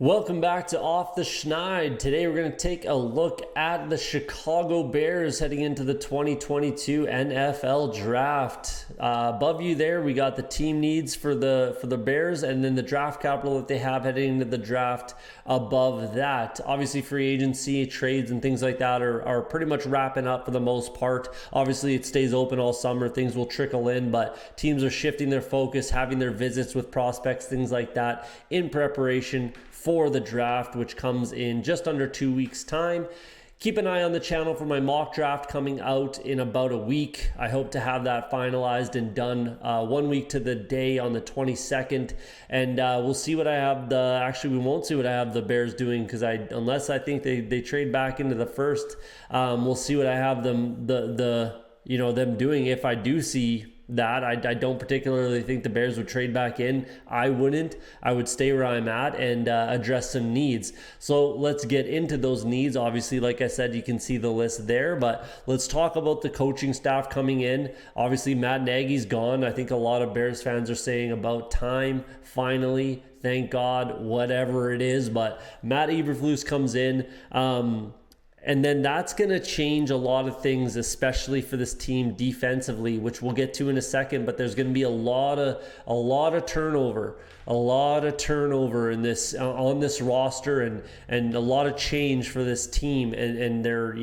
Welcome back to Off the Schneid. Today we're going to take a look at the Chicago Bears heading into the 2022 NFL Draft. Above you there, we got the team needs for the Bears, and then the draft capital that they have heading into the draft above that. Obviously, free agency, trades, and things like that are pretty much wrapping up for the most part. Obviously, it stays open all summer. Things will trickle in, but teams are shifting their focus, having their visits with prospects, things like that in preparation for the draft, which comes in just under 2 weeks' time. Keep an eye on the channel for my mock draft coming out in about a week. I hope to have that finalized and done 1 week to the day on the 22nd. And we'll see what I have we won't see what I have the Bears doing, because unless I think they trade back into the first, we'll see what I have them them doing. If I do see that, I don't particularly think the Bears would trade back in. I wouldn't. I would stay where I'm at and address some needs. So let's get into those needs. Obviously, like I said, you can see the list there, but let's talk about the coaching staff coming in. Obviously, Matt Nagy's gone. I think a lot of Bears fans are saying about time, finally, thank God, whatever it is, but Matt Eberflus comes in. And then that's going to change a lot of things, especially for this team defensively, which we'll get to in a second. But there's going to be a lot of turnover in this on this roster, and a lot of change for this team and their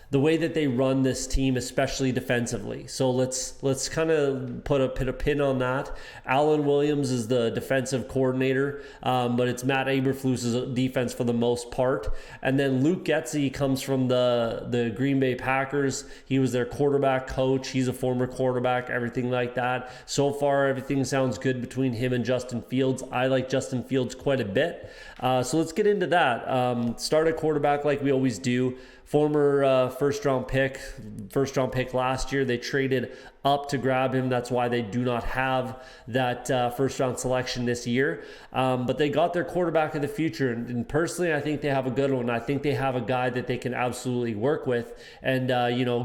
the way that they run this team, especially defensively. So let's kind of put a pin on that. Alan Williams is the defensive coordinator, but it's Matt Eberflus's defense for the most part. And then Luke Getsy comes from the Green Bay Packers. He was their quarterback coach. He's a former quarterback, everything like that. So far, everything sounds good between him and Justin Fields. I like Justin Fields quite a bit. So let's get into that. Start at quarterback like we always do. Former first round pick last year. They traded up to grab him. That's why they do not have that first round selection this year. But they got their quarterback of the future. And personally, I think they have a good one. I think they have a guy that they can absolutely work with and,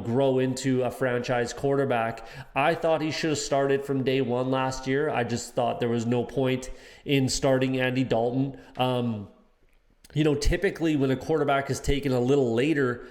grow into a franchise quarterback. I thought he should have started from day one last year. I just thought there was no point in starting Andy Dalton. Typically when a quarterback is taken a little later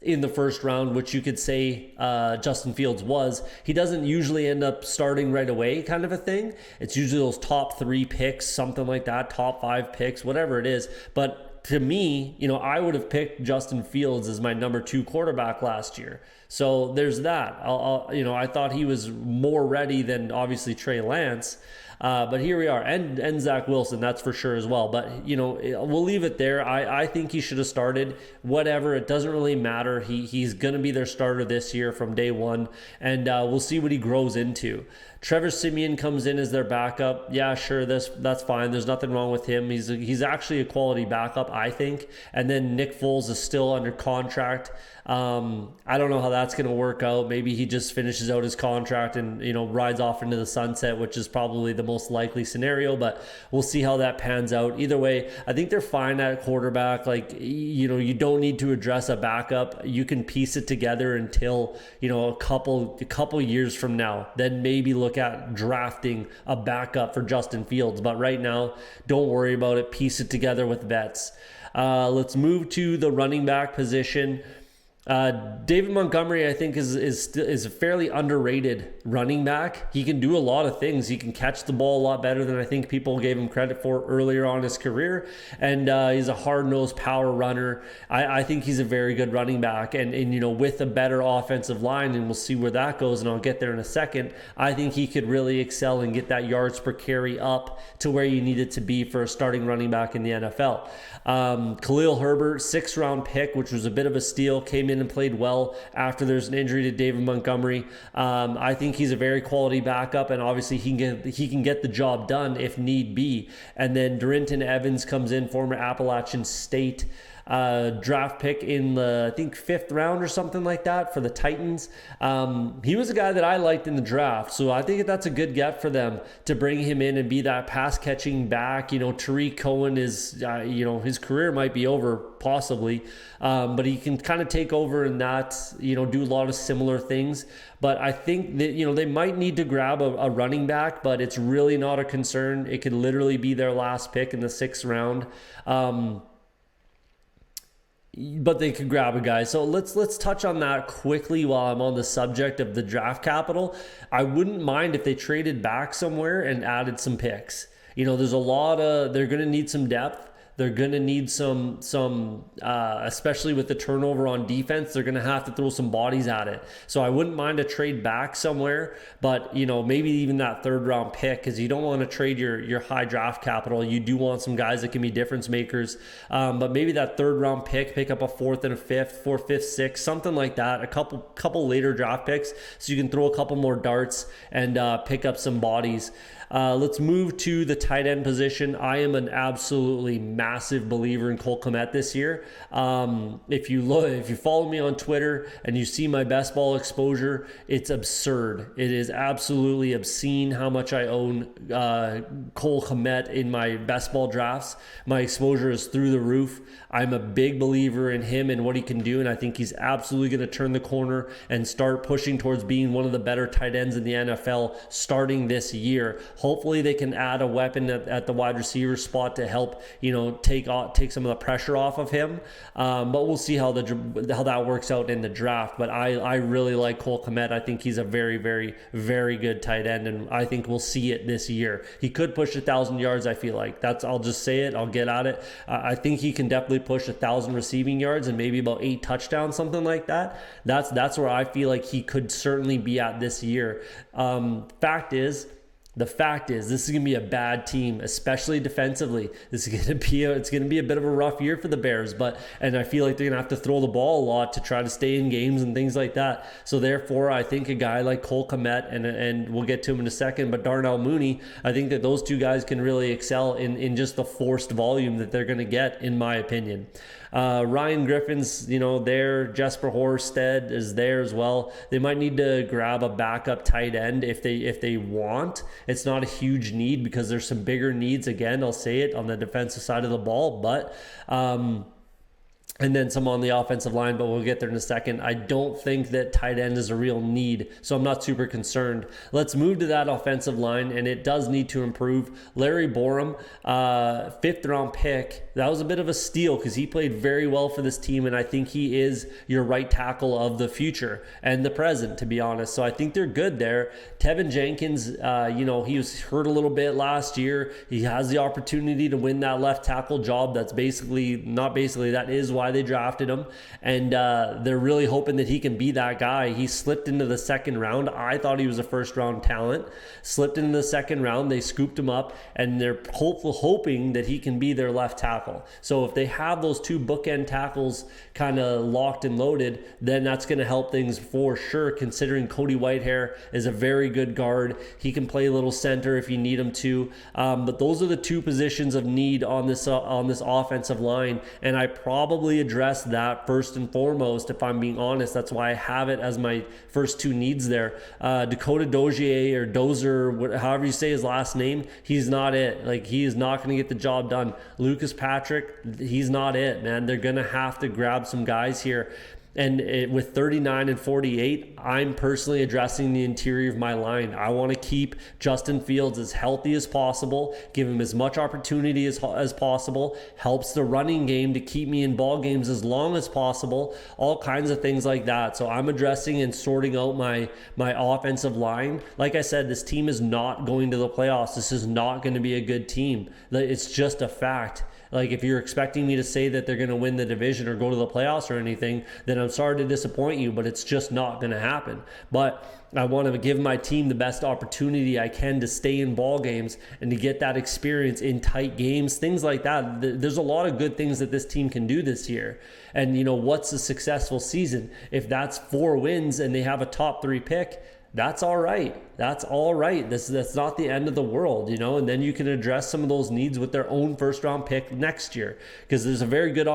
in the first round, which you could say Justin Fields was, he doesn't usually end up starting right away kind of a thing. It's usually those top 3 picks, something like that, top 5 picks, whatever it is. But to me, I would have picked Justin Fields as my number 2 quarterback last year. So there's that. I thought he was more ready than obviously Trey Lance. But here we are, and Zach Wilson, that's for sure as well. But, we'll leave it there. I think he should have started. Whatever, it doesn't really matter. He's going to be their starter this year from day one, and we'll see what he grows into. Trevor Siemian comes in as their backup. Yeah, sure, that's fine. There's nothing wrong with him. He's actually a quality backup, I think. And then Nick Foles is still under contract. I don't know how that's going to work out. Maybe he just finishes out his contract and, rides off into the sunset, which is probably the most likely scenario, but we'll see how that pans out. Either way, I think they're fine at quarterback. You don't need to address a backup. You can piece it together until, a couple years from now. Then maybe look at drafting a backup for Justin Fields. But right now, don't worry about it. Piece it together with vets. Let's move to the running back position. David Montgomery, I think, is a fairly underrated running back. He can do a lot of things. He can catch the ball a lot better than I think people gave him credit for earlier on in his career. And he's a hard-nosed power runner. I think he's a very good running back. And with a better offensive line, and we'll see where that goes, and I'll get there in a second, I think he could really excel and get that yards per carry up to where you need it to be for a starting running back in the NFL. Khalil Herbert, 6th-round pick, which was a bit of a steal, came in and played well after there's an injury to David Montgomery. I think he's a very quality backup, and obviously he can get the job done if need be. And then Darrynton Evans comes in, former Appalachian State draft pick in the, I think, 5th round or something like that for the Titans. He was a guy that I liked in the draft, so I think that's a good get for them to bring him in and be that pass catching back. Tariq Cohen is, his career might be over possibly, but he can kind of take over and not, do a lot of similar things. But I think that, they might need to grab a running back, but it's really not a concern. It could literally be their last pick in the 6th round. But they could grab a guy. So let's touch on that quickly while I'm on the subject of the draft capital. I wouldn't mind if they traded back somewhere and added some picks. There's a lot of, they're going to need some depth. They're going to need some, especially with the turnover on defense, they're going to have to throw some bodies at it. So I wouldn't mind a trade back somewhere, but, maybe even that 3rd round pick, because you don't want to trade your high draft capital. You do want some guys that can be difference makers. But maybe that 3rd round pick up a 4th and a 5th, 4th, 5th, 6th, something like that. A couple later draft picks, so you can throw a couple more darts and pick up some bodies. Let's move to the tight end position. I am an absolutely massive believer in Cole Kmet this year. If you follow me on Twitter and you see my best ball exposure, it's absurd. It is absolutely obscene how much I own Cole Kmet in my best ball drafts. My exposure is through the roof. I'm a big believer in him and what he can do, and I think he's absolutely going to turn the corner and start pushing towards being one of the better tight ends in the NFL starting this year. Hopefully they can add a weapon at the wide receiver spot to help, take some of the pressure off of him. But we'll see how that works out in the draft. But I really like Cole Kmet. I think he's a very, very, very good tight end, and I think we'll see it this year. He could push 1,000 yards, I feel like. I'll just say it. I'll get at it. I think he can definitely push 1,000 receiving yards and maybe about 8 touchdowns, something like that. That's where I feel like he could certainly be at this year. The fact is, this is going to be a bad team, especially defensively. It's going to be a bit of a rough year for the Bears, and I feel like they're going to have to throw the ball a lot to try to stay in games and things like that. So therefore, I think a guy like Cole Kmet, and we'll get to him in a second, but Darnell Mooney, I think that those two guys can really excel in just the forced volume that they're going to get, in my opinion. Ryan Griffin's, there. Jesper Horsted is there as well. They might need to grab a backup tight end if they want. It's not a huge need because there's some bigger needs, again, I'll say it, on the defensive side of the ball, but and then some on the offensive line, but we'll get there in a second. I don't think that tight end is a real need, so I'm not super concerned. Let's move to that offensive line, and it does need to improve. Larry Borum, 5th round pick. That was a bit of a steal because he played very well for this team, and I think he is your right tackle of the future and the present, to be honest. So I think they're good there. Tevin Jenkins, he was hurt a little bit last year. He has the opportunity to win that left tackle job. That is why they drafted him, and they're really hoping that he can be that guy. He slipped into the 2nd round. I thought he was a 1st round talent. Slipped into the 2nd round. They scooped him up, and they're hoping that he can be their left tackle. So if they have those 2 bookend tackles kind of locked and loaded, then that's going to help things for sure, considering Cody Whitehair is a very good guard. He can play a little center if you need him to, but those are the 2 positions of need on this offensive line, and I probably address that first and foremost, if I'm being honest. That's why I have it as my first 2 needs there. Dakota Dozier, or Dozer, however you say his last name, he's not it. Like, he is not going to get the job done. Lucas Patrick, he's not it, man. They're going to have to grab some guys here. And with 39 and 48, I'm personally addressing the interior of my line. I want to keep Justin Fields as healthy as possible, give him as much opportunity as possible, helps the running game to keep me in ball games as long as possible, all kinds of things like that. So I'm addressing and sorting out my offensive line. Like I said, this team is not going to the playoffs. This is not going to be a good team. It's just a fact. Like, if you're expecting me to say that they're going to win the division or go to the playoffs or anything, then I'm sorry to disappoint you, but it's just not going to happen. But I want to give my team the best opportunity I can to stay in ball games and to get that experience in tight games, things like that. There's a lot of good things that this team can do this year. And, what's a successful season? If that's 4 wins and they have a top 3 pick, that's all right. That's all right. That's not the end of the world, and then you can address some of those needs with their own first round pick next year, because there's a very good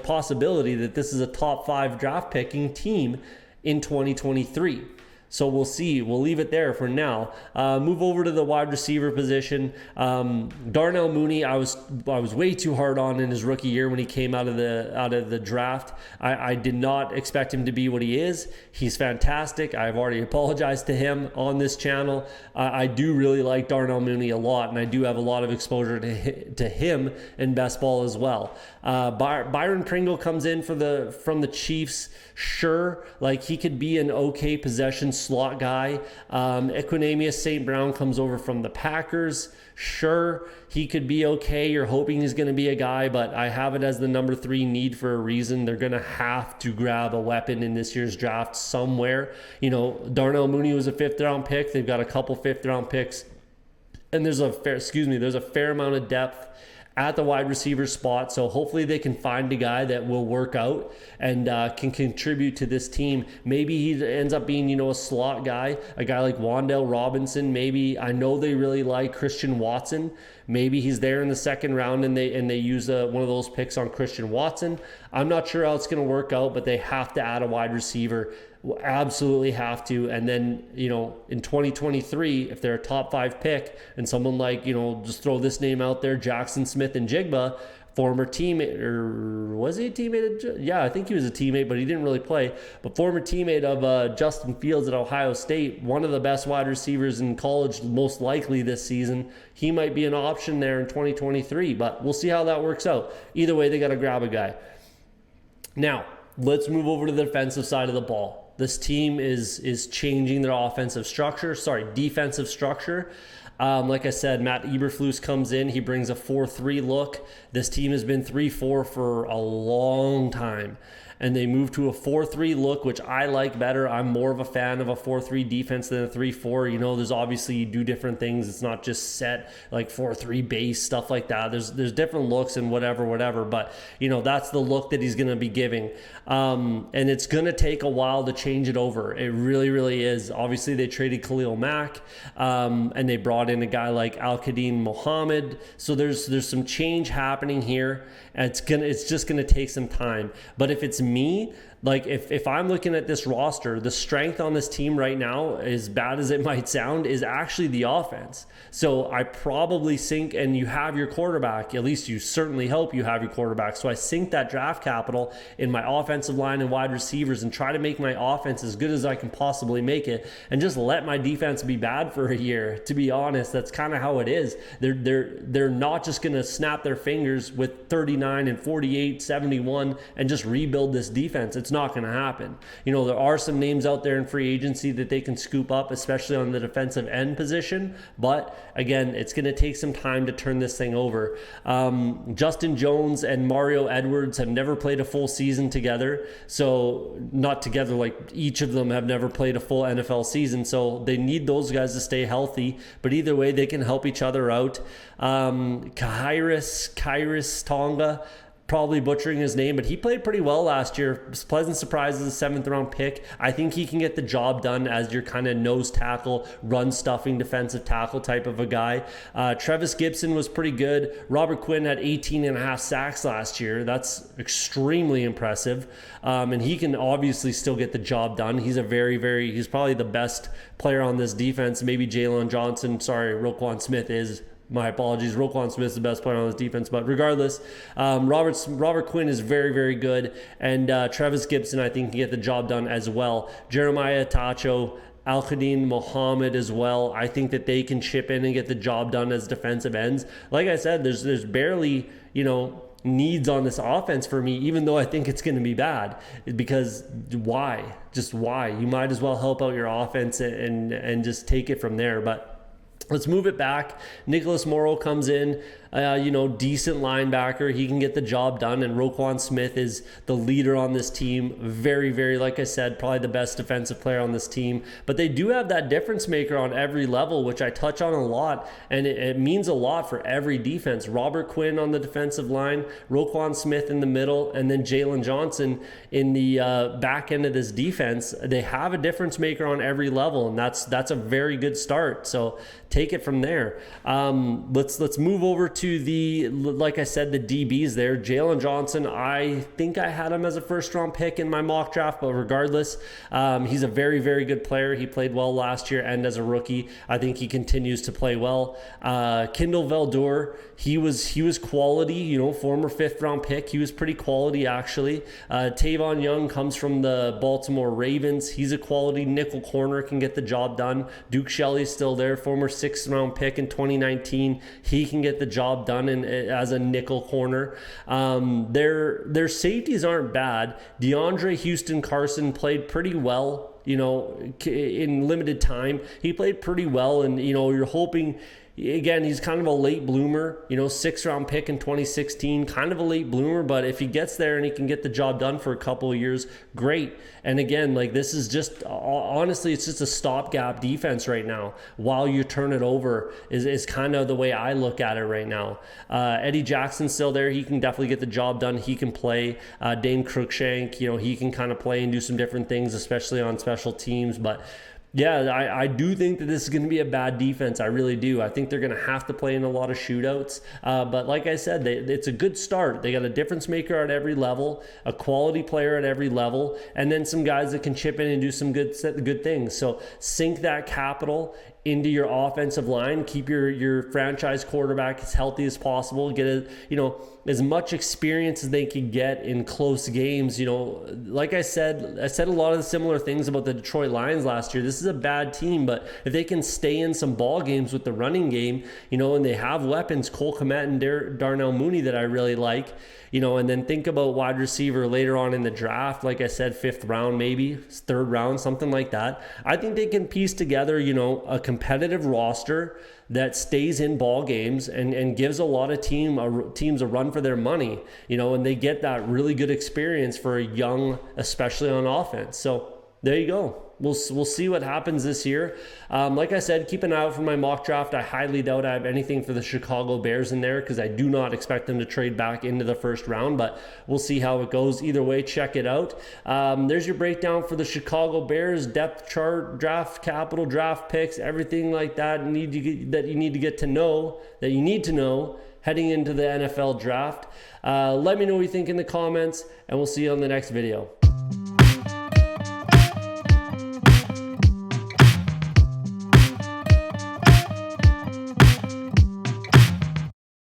possibility that this is a top 5 draft picking team in 2023. So we'll see. We'll leave it there for now. Move over to the wide receiver position. Darnell Mooney, I was way too hard on in his rookie year when he came out of the draft. I did not expect him to be what he is. He's fantastic. I've already apologized to him on this channel. I do really like Darnell Mooney a lot, and I do have a lot of exposure to him in best ball as well. Byron Pringle comes in from the Chiefs. Sure, he could be an okay possession slot guy. Equinemius St. Brown comes over from the Packers. Sure, he could be okay. You're hoping he's going to be a guy, but I have it as the number 3 need for a reason. They're going to have to grab a weapon in this year's draft somewhere. Darnell Mooney was a 5th round pick. They've got a couple 5th round picks, and there's a fair amount of depth at the wide receiver spot. So hopefully they can find a guy that will work out and can contribute to this team. Maybe he ends up being, a slot guy, a guy like Wan'Dale Robinson. Maybe, I know they really like Christian Watson. Maybe he's there in the 2nd round and they use one of those picks on Christian Watson. I'm not sure how it's going to work out, but they have to add a wide receiver. Absolutely have to. And then, in 2023, if they're a top 5 pick and someone like, just throw this name out there, Jackson Smith-Njigba, former teammate, or was he a teammate? Yeah, I think he was a teammate, but he didn't really play. But former teammate of Justin Fields at Ohio State, one of the best wide receivers in college, most likely this season. He might be an option there in 2023, but we'll see how that works out. Either way, they got to grab a guy. Now, let's move over to the defensive side of the ball. This team is changing their defensive structure. Like I said, Matt Eberflus comes in. He brings a 4-3 look. This team has been 3-4 for a long time, and they moved to a 4-3 look, which I like better. I'm more of a fan of a 4-3 defense than a 3-4. There's obviously, you do different things. It's not just set like 4-3 base, stuff like that. There's different looks and whatever. But, that's the look that he's going to be giving. And it's going to take a while to change it over. It really, really is. Obviously, they traded Khalil Mack, and they brought in a guy like Al-Qadim Mohammed. So there's some change happening here. And it's just gonna take some time. But if it's me, if I'm looking at this roster, the strength on this team right now, as bad as it might sound, is actually the offense. So I probably sink, and you have your quarterback, at least you certainly hope you have your quarterback. So I sink that draft capital in my offensive line and wide receivers and try to make my offense as good as I can possibly make it, and just let my defense be bad for a year. To be honest, that's kind of how it is. They're not just going to snap their fingers with 39 and 48, 71 and just rebuild this defense. It's not going to happen. There are some names out there in free agency that they can scoop up, especially on the defensive end position. But again, it's going to take some time to turn this thing over. Justin Jones and Mario Edwards have never played a full season together. So not together, each of them have never played a full NFL season. So they need those guys to stay healthy. But either way, they can help each other out. Kairis Tonga, probably butchering his name, but he played pretty well last year. Pleasant surprise as a 7th round pick. I think he can get the job done as your kind of nose tackle, run stuffing defensive tackle type of a guy. Trevis Gibson was pretty good. Robert Quinn had 18.5 sacks last year. That's extremely impressive. And he can obviously still get the job done. He's he's probably the best player on this defense. Maybe Jaylen Johnson, Roquan Smith is. My apologies. Roquan Smith is the best player on this defense. But regardless, Robert Quinn is very, very good. And Trevis Gibson, I think, can get the job done as well. Jeremiah Tacho, Al-Qadim Mohammed as well. I think that they can chip in and get the job done as defensive ends. Like I said, there's barely, needs on this offense for me, even though I think it's going to be bad. Because why? Just why? You might as well help out your offense and just take it from there. But let's move it back. Nicholas Morrow comes in. decent linebacker. He can get the job done, and Roquan Smith is the leader on this team. Very, very, like I said, probably the best defensive player on this team. But they do have that difference maker on every level, which I touch on a lot, and it means a lot for every defense. Robert Quinn on the defensive line, Roquan Smith in the middle, and then Jaylen Johnson in the back end of this defense. They have a difference maker on every level, and that's a very good start. So take it from there. Let's move over to like I said, the DBs there. Jaylen Johnson, I think I had him as a first-round pick in my mock draft, but regardless, he's a very, very good player. He played well last year and as a rookie. I think he continues to play well. Kindle Valdor, he was quality, former 5th-round pick. He was pretty quality, actually. Tavon Young comes from the Baltimore Ravens. He's a quality nickel corner, can get the job done. Duke Shelley's still there, former 6th-round pick in 2019. He can get the job done as a nickel corner. Their safeties aren't bad. DeAndre Houston Carson played pretty well, in limited time. He played pretty well, and, you're hoping. Again, he's kind of a late bloomer, 6th-round pick in 2016, kind of a late bloomer, but if he gets there and he can get the job done for a couple of years, great. And again, this is just, honestly, it's just a stopgap defense right now while you turn it over is kind of the way I look at it right now. Eddie Jackson's still there. He can definitely get the job done. He can play. Dane Cruikshank, he can kind of play and do some different things, especially on special teams, but yeah, I do think that this is going to be a bad defense. I really do. I think they're going to have to play in a lot of shootouts. But like I said, it's a good start. They got a difference maker at every level, a quality player at every level, and then some guys that can chip in and do some good things. So sink that capital into your offensive line, keep your franchise quarterback as healthy as possible, get as much experience as they can get in close games. Like I said a lot of the similar things about the Detroit Lions last year. This is a bad team, but if they can stay in some ball games with the running game, and they have weapons, Cole Kmet and Darnell Mooney that I really like, and then think about wide receiver later on in the draft. Like I said, 5th round, maybe 3rd round, something like that. I think they can piece together, a competitive roster that stays in ball games and gives a lot of teams a run for their money, and they get that really good experience for a young, especially on offense. So there you go. We'll see what happens this year. Like I said, keep an eye out for my mock draft. I highly doubt I have anything for the Chicago Bears in there because I do not expect them to trade back into the 1st round, but we'll see how it goes. Either way, check it out. There's your breakdown for the Chicago Bears, depth chart, draft capital, draft picks, everything like that you need to know heading into the NFL draft. Let me know what you think in the comments, and we'll see you on the next video.